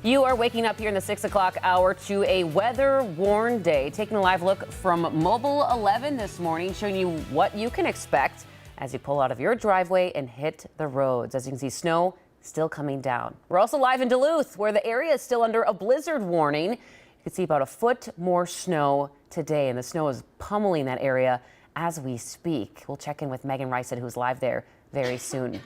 You are waking up here in the 6 o'clock hour to a weather-worn day. Taking a live look from Mobile 11 this morning, showing you what you can expect as you pull out of your driveway and hit the roads. As you can see, snow still coming down. We're also live in Duluth, where the area is still under a blizzard warning. You can see about a foot more snow today, and the snow is pummeling that area as we speak. We'll check in with Megan Rysad, who's live there very soon.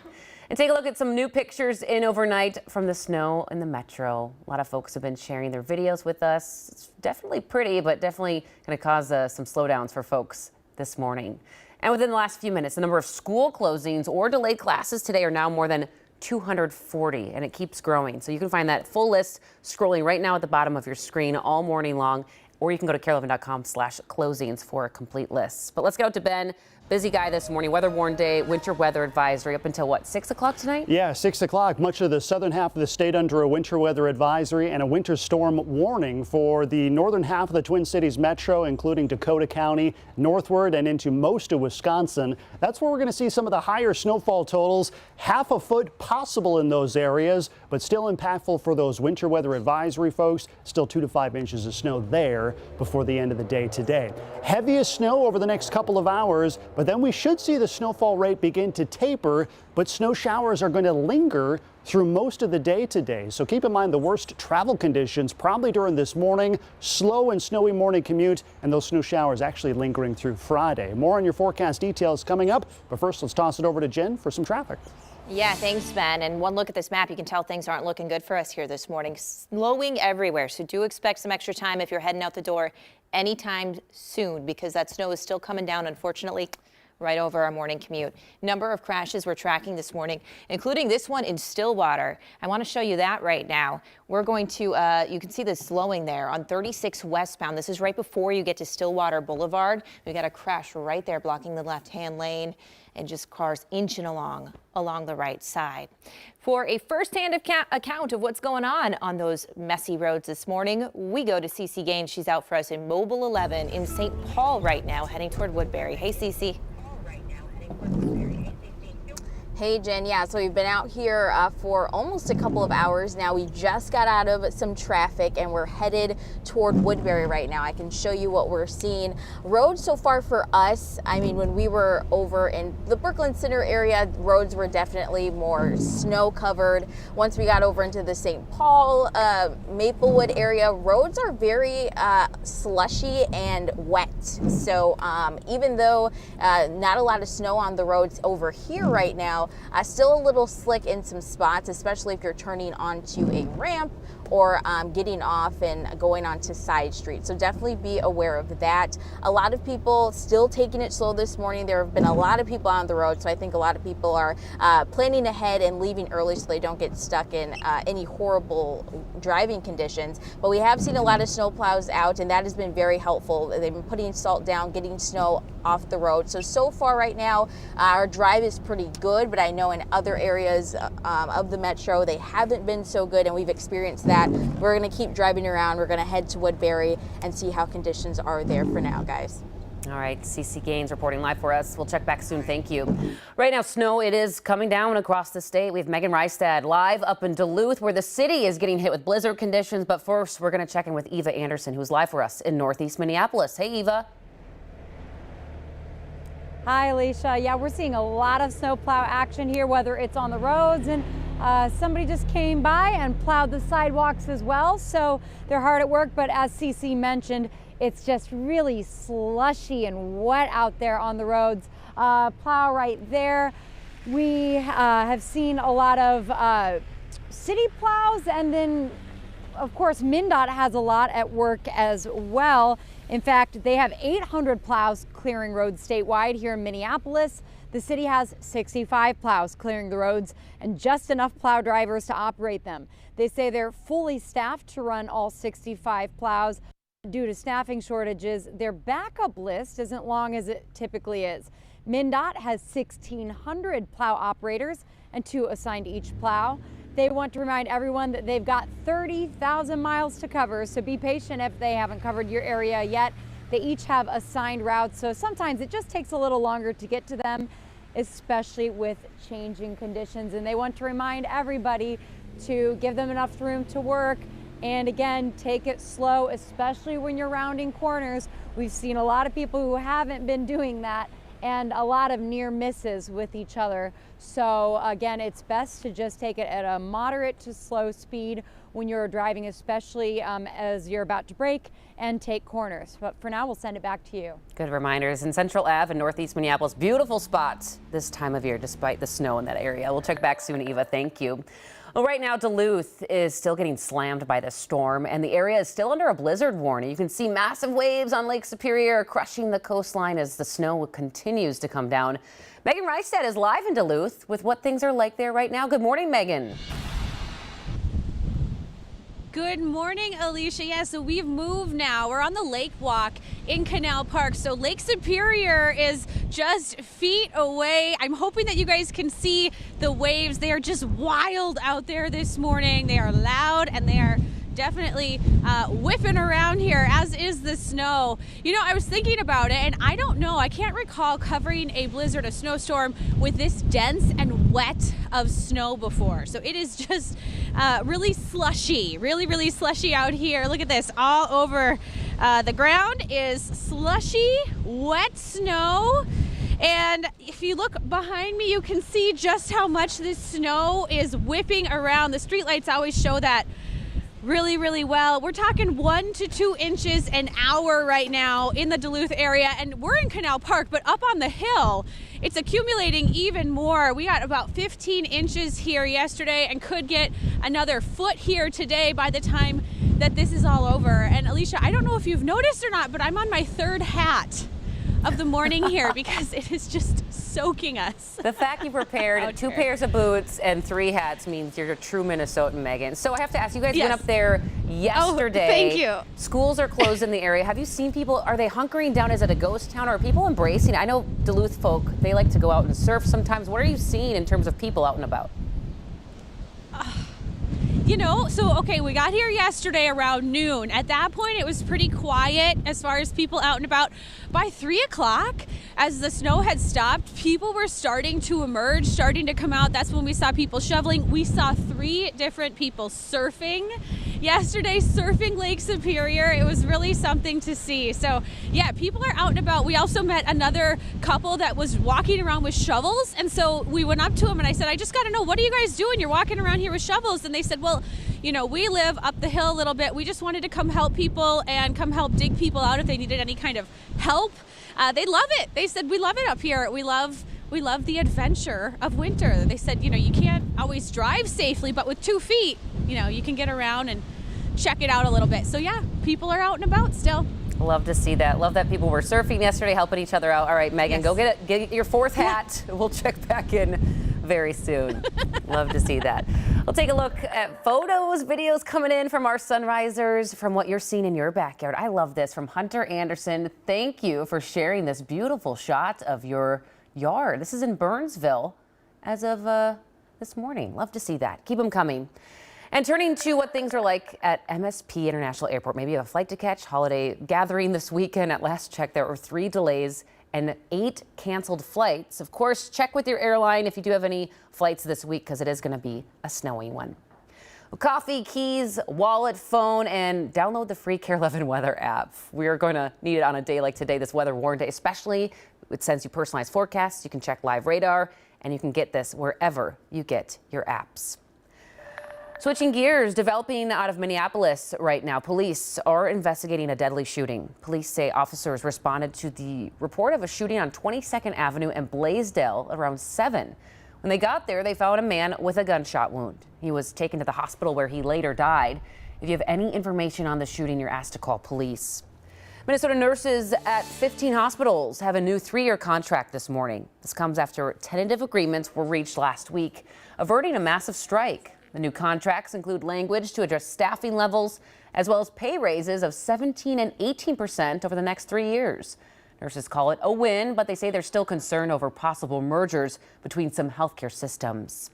And take a look at some new pictures in overnight from the snow in the metro. A lot of folks have been sharing their videos with us. It's definitely pretty, but definitely going to cause some slowdowns for folks this morning. And within the last few minutes, the number of school closings or delayed classes today are now more than 240, and it keeps growing. So you can find that full list scrolling right now at the bottom of your screen all morning long, or you can go to KARE11.com/closings for a complete list. But let's go to Ben. Busy guy this morning. Weather-worn day, winter weather advisory up until what, 6 o'clock tonight? Yeah, 6 o'clock. Much of the southern half of the state under a winter weather advisory and a winter storm warning for the northern half of the Twin Cities metro, including Dakota County, northward and into most of Wisconsin. That's where we're going to see some of the higher snowfall totals. Half a foot possible in those areas, but still impactful for those winter weather advisory folks. Still 2 to 5 inches of snow there before the end of the day today. Heaviest snow over the next couple of hours, but then we should see the snowfall rate begin to taper, but snow showers are going to linger through most of the day today. So keep in mind the worst travel conditions probably during this morning, slow and snowy morning commute, and those snow showers actually lingering through Friday. More on your forecast details coming up, but first let's toss it over to Jen for some traffic. Yeah, thanks, Ben. And one look at this map, you can tell things aren't looking good for us here this morning. Slowing everywhere, so do expect some extra time if you're heading out the door anytime soon, because that snow is still coming down, unfortunately, right over our morning commute. Number of crashes we're tracking this morning, including this one in Stillwater. I want to show you that right now. We're going to, you can see the slowing there on 36 westbound. This is right before you get to Stillwater Boulevard. We got a crash right there blocking the left-hand lane, and just cars inching along the right side. For a first-hand account of what's going on those messy roads this morning, we go to Cece Gaines. She's out for us in Mobile 11 in St. Paul right now, heading toward Woodbury. Hey, Cece. Hey Jen, yeah, so we've been out here for almost a couple of hours now. We just got out of some traffic and we're headed toward Woodbury right now. I can show you what we're seeing. Roads so far for us, I mean, when we were over in the Brooklyn Center area, roads were definitely more snow covered. Once we got over into the St. Paul, Maplewood area, roads are very slushy and wet. So even though not a lot of snow on the roads over here right now, still a little slick in some spots, especially if you're turning onto a ramp or getting off and going onto side streets. So definitely be aware of that. A lot of people still taking it slow this morning. There have been a lot of people on the road, so I think a lot of people are planning ahead and leaving early so they don't get stuck in any horrible driving conditions. But we have seen a lot of snow plows out, and that has been very helpful. They've been putting salt down, getting snow off the road. So far right now, our drive is pretty good, but I know in other areas of the metro, they haven't been so good, and we've experienced that. We're going to keep driving around. We're going to head to Woodbury and see how conditions are there for now, guys. All right, Cece Gaines reporting live for us. We'll check back soon. Thank you. Right now, snow, it is coming down across the state. We have Megan Rysad live up in Duluth, where the city is getting hit with blizzard conditions. But first, we're going to check in with Eva Anderson, who's live for us in Northeast Minneapolis. Hey, Eva. Hi, Alicia. Yeah, we're seeing a lot of snowplow action here, whether it's on the roads and somebody just came by and plowed the sidewalks as well. So they're hard at work. But as Cece mentioned, it's just really slushy and wet out there on the roads. Plow right there. We have seen a lot of city plows, and then of course MnDOT has a lot at work as well. In fact, they have 800 plows clearing roads statewide. Here in Minneapolis, the city has 65 plows clearing the roads and just enough plow drivers to operate them. They say they're fully staffed to run all 65 plows. Due to staffing shortages, their backup list isn't long as it typically is. MnDOT has 1,600 plow operators and 2 assigned each plow. They want to remind everyone that they've got 30,000 miles to cover, so be patient if they haven't covered your area yet. They each have assigned routes, so sometimes it just takes a little longer to get to them, especially with changing conditions. And they want to remind everybody to give them enough room to work. And again, take it slow, especially when you're rounding corners. We've seen a lot of people who haven't been doing that and a lot of near misses with each other. So again, it's best to just take it at a moderate to slow speed when you're driving, especially as you're about to brake and take corners. But for now, we'll send it back to you. Good reminders. In Central Ave in Northeast Minneapolis, beautiful spots this time of year despite the snow in that area. We'll check back soon, Eva. Thank you. Well, right now, Duluth is still getting slammed by the storm, and the area is still under a blizzard warning. You can see massive waves on Lake Superior crushing the coastline as the snow continues to come down. Megan Reistad is live in Duluth with what things are like there right now. Good morning, Megan. Good morning, Alicia. Yeah, so we've moved now. We're on the Lake Walk in Canal Park. So Lake Superior is just feet away. I'm hoping that you guys can see the waves. They are just wild out there this morning. They are loud and they are definitely whipping around here, as is the snow. You know, I was thinking about it, and I don't know, I can't recall covering a blizzard, a snowstorm with this dense and wet of snow before. So it is just really slushy, really slushy out here. Look at this, all over the ground is slushy, wet snow. And if you look behind me, you can see just how much this snow is whipping around. The streetlights always show that really well. We're talking 1 to 2 inches an hour right now in the Duluth area, and we're in Canal Park, but up on the hill it's accumulating even more. We got about 15 inches here yesterday and could get another foot here today by the time that this is all over. And Alicia, I don't know if you've noticed or not, but I'm on my third hat of the morning here because it is just soaking us. The fact you prepared 2 pairs of boots and 3 hats means you're a true Minnesotan, Megan. So I have to ask, you guys went up there yesterday. Oh, thank you. Schools are closed in the area. Have you seen people, are they hunkering down? Is it a ghost town, or are people embracing it? I know Duluth folk, they like to go out and surf sometimes. What are you seeing in terms of people out and about? You know, so okay, we got here yesterday around noon. At that point, it was pretty quiet as far as people out and about. By 3 o'clock, as the snow had stopped, people were starting to emerge, starting to come out. That's when we saw people shoveling. We saw 3 different people surfing yesterday, surfing Lake Superior. It was really something to see. So yeah, people are out and about. We also met another couple that was walking around with shovels. And so we went up to them and I said, I just got to know, what are you guys doing? You're walking around here with shovels. And they said, well, you know, we live up the hill a little bit. We just wanted to come help people and come help dig people out if they needed any kind of help. They love it. They said, we love it up here. We love the adventure of winter. They said, you know, you can't always drive safely, but with 2 feet, you know, you can get around and check it out a little bit. So yeah, people are out and about still. Love to see that. Love that people were surfing yesterday, helping each other out. All right, Megan, Yes. go get your 4th hat. We'll check back in very soon. Love to see that. We'll take a look at photos, videos coming in from our sunrisers, from what you're seeing in your backyard. I love this from Hunter Anderson. Thank you for sharing this beautiful shot of your yard. This is in Burnsville as of this morning. Love to see that. Keep them coming. And turning to what things are like at MSP International Airport. Maybe you have a flight to catch, holiday gathering this weekend. At last check, there were 3 delays and 8 canceled flights. Of course, check with your airline if you do have any flights this week, because it is going to be a snowy one. Coffee, keys, wallet, phone, and download the free Care 11 weather app. We are going to need it on a day like today, this weather warn day, especially. It sends you personalized forecasts. You can check live radar, and you can get this wherever you get your apps. Switching gears, developing out of Minneapolis right now. Police are investigating a deadly shooting. Police say officers responded to the report of a shooting on 22nd Avenue and Blaisdell around 7. When they got there, they found a man with a gunshot wound. He was taken to the hospital where he later died. If you have any information on the shooting, you're asked to call police. Minnesota nurses at 15 hospitals have a new 3-year contract this morning. This comes after tentative agreements were reached last week, averting a massive strike. The new contracts include language to address staffing levels, as well as pay raises of 17% and 18% over the next 3 years. Nurses call it a win, but they say they're still concerned over possible mergers between some healthcare systems.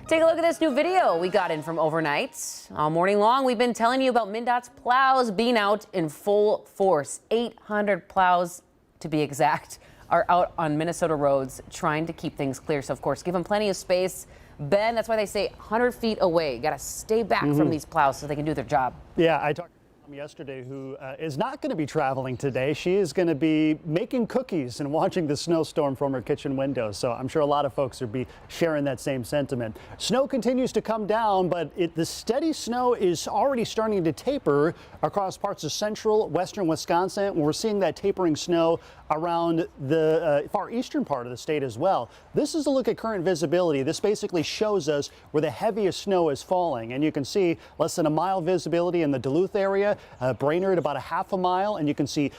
Take a look at this new video we got in from overnight. All morning long, we've been telling you about MnDOT's plows being out in full force. 800 plows, to be exact, are out on Minnesota roads trying to keep things clear. So, of course, give them plenty of space. Ben, that's why they say 100 feet away. Got to stay back from these plows so they can do their job. Yeah, I talked to mom yesterday who is not going to be traveling today. She is going to be making cookies and watching the snowstorm from her kitchen window. So I'm sure a lot of folks will be sharing that same sentiment. Snow continues to come down, but the steady snow is already starting to taper across parts of central, western Wisconsin. We're seeing that tapering snow around the far eastern part of the state as well. This is a look at current visibility. This basically shows us where the heaviest snow is falling. And you can see less than a mile visibility in the Duluth area, Brainerd about a half a mile, and you can see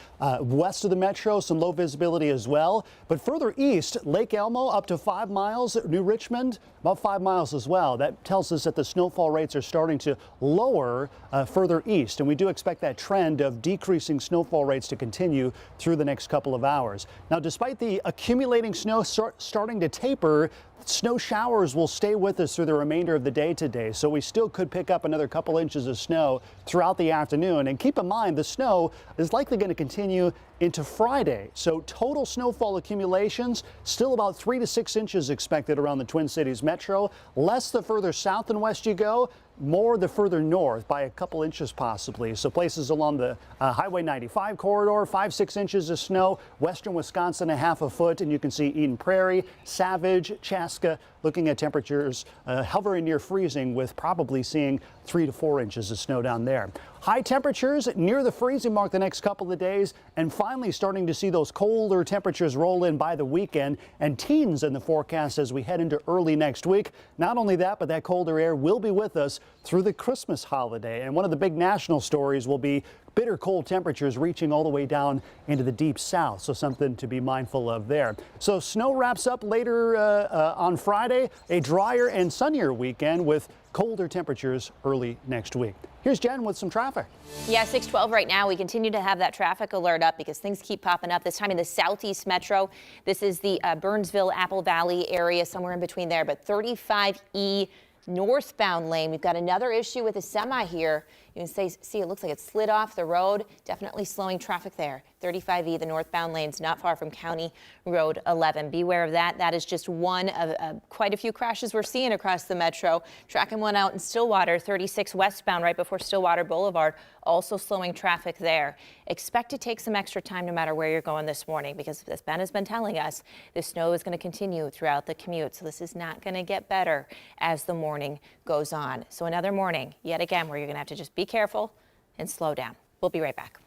west of the metro some low visibility as well. But further east, Lake Elmo up to 5 miles, New Richmond about 5 miles as well. That tells us that the snowfall rates are starting to lower further east, and we do expect that trend of decreasing snowfall rates to continue through the next couple of hours. Now, despite the accumulating snow starting to taper, snow showers will stay with us through the remainder of the day today, so we still could pick up another couple inches of snow throughout the afternoon. And keep in mind, the snow is likely going to continue into Friday. So total snowfall accumulations still about 3 to 6 inches expected around the Twin Cities metro. Less the further south and west you go, more the further north by a couple inches possibly. So places along the Highway 95 corridor, 5-6 inches of snow. Western Wisconsin, a half a foot. And you can see Eden Prairie, Savage, Chaska, looking at temperatures hovering near freezing, with probably seeing 3 to 4 inches of snow down there. High temperatures near the freezing mark the next couple of days, and finally starting to see those colder temperatures roll in by the weekend, and teens in the forecast as we head into early next week. Not only that, but that colder air will be with us through the Christmas holiday. And one of the big national stories will be bitter cold temperatures reaching all the way down into the deep south. So something to be mindful of there. So snow wraps up later on Friday, a drier and sunnier weekend with colder temperatures early next week. Here's Jen with some traffic. Yeah, 612 right now. We continue to have that traffic alert up because things keep popping up, this time in the southeast metro. This is the Burnsville, Apple Valley area, somewhere in between there, but 35E northbound lane. We've got another issue with a semi here. You can see it looks like it slid off the road. Definitely slowing traffic there. 35E, the northbound lanes, not far from County Road 11. Beware of that. That is just one of quite a few crashes we're seeing across the metro. Tracking one out in Stillwater, 36 westbound right before Stillwater Boulevard. Also slowing traffic there. Expect to take some extra time no matter where you're going this morning, because as Ben has been telling us, the snow is going to continue throughout the commute. So this is not going to get better as the morning goes on. So another morning, yet again, where you're going to have to just be careful and slow down. We'll be right back.